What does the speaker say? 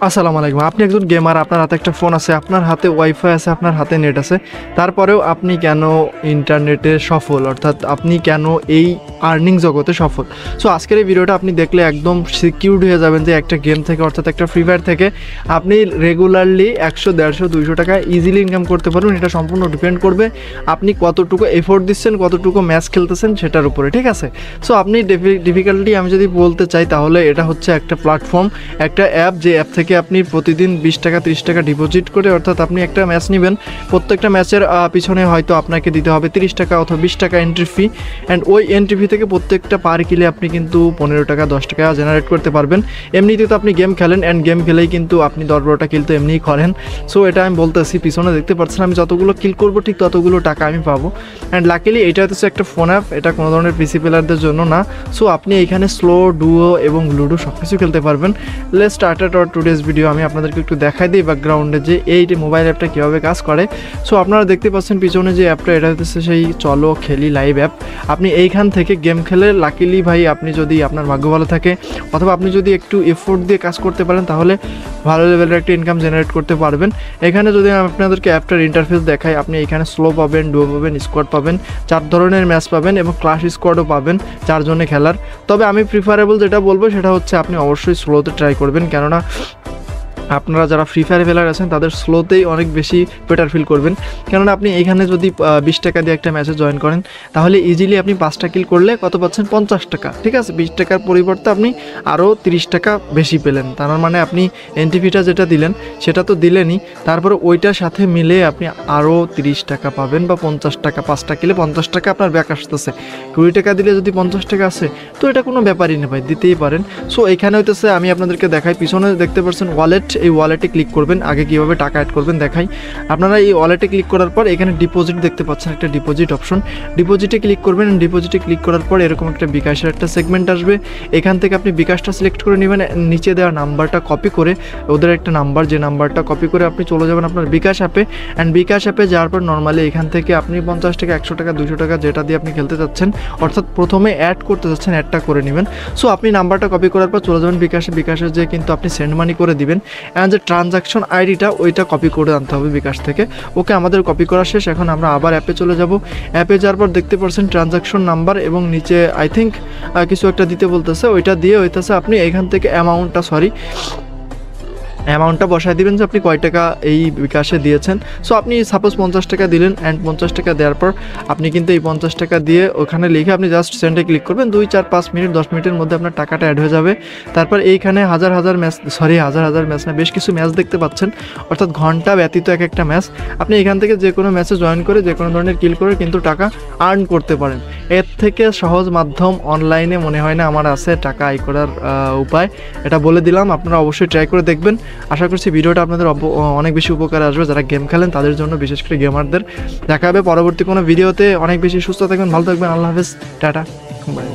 আসসালামু আলাইকুম। আপনি একজন গেমার, আপনার হাতে একটা ফোন আছে, আপনার হাতে ওয়াইফাই আছে, আপনার হাতে নেট আছে, তারপরেও আপনি কেন ইন্টারনেটে সফল, অর্থাৎ আপনি কেন এই আর্নিং জগতে সফল? সো আজকের এই ভিডিওটা আপনি দেখলে একদম সিকিউরড হয়ে যাবেন যে একটা গেম থেকে, অর্থাৎ একটা ফ্রি ফায়ার থেকে আপনি রেগুলারলি 100, 150, 200 টাকা ইজিলি ইনকাম করতে পারবেন। এটা সম্পূর্ণ ডিপেন্ড করবে আপনি কতটুকু এফোর্ট দিচ্ছেন, কতটুকু ম্যাচ খেলতেছেন সেটার উপরে, ঠিক আছে? সো আপনি ডিফিকাল্টি আমি যদি বলতে চাই তাহলে এটা হচ্ছে একটা প্ল্যাটফর্ম, একটা অ্যাপ, যে অ্যাপ থেকে আপনি প্রতিদিন 20 টাকা 30 টাকা ডিপোজিট করে, অর্থাৎ আপনি একটা ম্যাচ নেবেন, প্রত্যেকটা ম্যাচের পিছনে হয়তো আপনাকে দিতে হবে 30 টাকা অথবা 20 টাকা এন্ট্রি ফি, অ্যান্ড ওই এন্ট্রি ফি থেকে প্রত্যেকটা পার কিলে আপনি কিন্তু 15 টাকা 10 টাকা জেনারেট করতে পারবেন। এমনিতে তো আপনি গেম খেলেন, অ্যান্ড গেম খেলেই কিন্তু আপনি 10-12টা কিল তো এমনিই করেন। সো এটা আমি বলতেছি, পিছনে দেখতে পাচ্ছেন আমি যতগুলো কিল করবো ঠিক ততগুলো টাকা আমি পাবো। অ্যান্ড লাকিলি এটা হচ্ছে একটা ফোন অ্যাপ, এটা কোনো ধরনের পিসি প্লেয়ারদের জন্য না। সো আপনি এখানে স্লো, ডুও এবং লুডো সব কিছু খেলতে পারবেন। Let's start our today's video. আমি আপনাদেরকে একটু দেখাই দিই ব্যাকগ্রাউন্ডে যে এই মোবাইল অ্যাপটা কীভাবে কাজ করে। সো আপনারা দেখতে পাচ্ছেন পিছনে যে অ্যাপটা, এটা হচ্ছে সেই চলো খেলি লাইভ অ্যাপ। আপনি এইখান থেকে গেম খেলে লাকিলি ভাই, আপনি যদি আপনার ভাগ্য ভালো থাকে অথবা আপনি যদি একটু এফোর্ট দিয়ে কাজ করতে পারেন তাহলে ভালো লেভেলের একটা ইনকাম জেনারেট করতে পারবেন। এখানে যদি আমি আপনাদেরকে অ্যাপটার ইন্টারফেস দেখাই, আপনি এখানে স্লো পাবেন, ডুও পাবেন, স্কোয়াড পাবেন, 4 ধরনের ম্যাচ পাবেন এবং ক্লাস স্কোয়াডও পাবেন 4 জনে খেলার। তবে আমি প্রিফারেবল যেটা বলবো সেটা হচ্ছে আপনি অবশ্যই স্লোতে ট্রাই করবেন, কেননা আপনারা যারা ফ্রি ফায়ার প্লেয়ার আছেন তাদের স্লোতেই অনেক বেশি বেটার ফিল করবেন। কেননা আপনি এইখানে যদি 20 টাকা দিয়ে একটা ম্যাচে জয়েন করেন তাহলে ইজিলি আপনি 5টা কিল করলে কত পাচ্ছেন? 50 টাকা, ঠিক আছে? 20 টাকার পরিবর্তে আপনি আরও 30 টাকা বেশি পেলেন। তার মানে আপনি এন্ট্রি ফিটা যেটা দিলেন সেটা তো দিলেনই, তারপরে ওইটার সাথে মিলে আপনি আরও 30 টাকা পাবেন বা 50 টাকা। 5টা কিলে 50 টাকা আপনার ব্যাক আসতেছে। 20 টাকা দিলে যদি 50 টাকা আসে তো এটা কোনো ব্যাপারই না ভাই, দিতেই পারেন। সো এখানে হইতেছে আমি আপনাদেরকে দেখাই, পিছনে দেখতে পাচ্ছেন ওয়ালেট, এই ওয়ালেটে ক্লিক করবেন। আগে কীভাবে টাকা অ্যাড করবেন দেখাই। আপনারা এই ওয়ালেটে ক্লিক করার পর এখানে ডিপোজিট দেখতে পাচ্ছেন, একটা ডিপোজিট অপশন, ডিপোজিটে ক্লিক করবেন। ডিপোজিটে ক্লিক করার পর এরকম একটা বিকাশের একটা সেগমেন্ট আসবে। এখান থেকে আপনি বিকাশটা সিলেক্ট করে নেবেন, নিচে দেওয়া নাম্বারটা কপি করে, ওদের একটা নাম্বার, যে নাম্বারটা কপি করে আপনি চলে যাবেন আপনার বিকাশ অ্যাপে। অ্যান্ড বিকাশ অ্যাপে যাওয়ার পর নর্মালি এখান থেকে আপনি 50 টাকা, 100 টাকা, 200 টাকা যেটা দিয়ে আপনি খেলতে চাচ্ছেন, অর্থাৎ প্রথমে অ্যাড করতে চাচ্ছেন, অ্যাডটা করে নেবেন। সো আপনি নাম্বারটা কপি করার পর চলে যাবেন বিকাশে। বিকাশে যে কিন্তু আপনি সেন্ড মানি করে দিবেন, অ্যান্ড যে ট্রানজাকশন আইডিটা ওইটা কপি করে আনতে হবে বিকাশ থেকে। ওকে, আমাদের কপি করা শেষ। এখন আমরা আবার অ্যাপে চলে যাব। অ্যাপে যাওয়ার পর দেখতে পাচ্ছেন ট্রানজাকশন নাম্বার এবং নিচে আই থিঙ্ক কিছু একটা দিতে বলতেছে, ওইটা দিয়ে হইতেছে আপনি এখান থেকে অ্যামাউন্টটা বসায় দিবেন যে আপনি কয় টাকা এই বিকাশে দিয়েছেন। সো আপনি সাপোজ 50 টাকা দিলেন, অ্যান্ড 50 টাকা দেওয়ার পর আপনি কিন্তু এই 50 টাকা দিয়ে ওখানে লিখে আপনি জাস্ট সেন্ডে ক্লিক করবেন। 2, 4, 5 মিনিট, 10 মিনিটের মধ্যে আপনার টাকাটা অ্যাড হয়ে যাবে। তারপর এইখানে হাজার হাজার ম্যাচ না, বেশ কিছু ম্যাচ দেখতে পাচ্ছেন, অর্থাৎ ঘন্টা ব্যতীত এক একটা ম্যাচ। আপনি এখান থেকে যে কোনো ম্যাচে জয়েন করে যে কোনো ধরনের কিল করে কিন্তু টাকা আর্ন করতে পারেন। এর থেকে সহজ মাধ্যম অনলাইনে মনে হয় না আমার আছে টাকা আয় করার উপায়। এটা বলে দিলাম, আপনারা অবশ্যই ট্রাই করে দেখবেন। আশা করছি ভিডিওটা আপনাদের অনেক বেশি উপকারে আসবে, যারা গেম খেলেন তাদের জন্য, বিশেষ করে গেমারদের। দেখা হবে পরবর্তী কোনো ভিডিওতে। অনেক বেশি সুস্থ থাকবেন, ভালো থাকবেন। আল্লাহ হাফেজ, টাটা, বাই।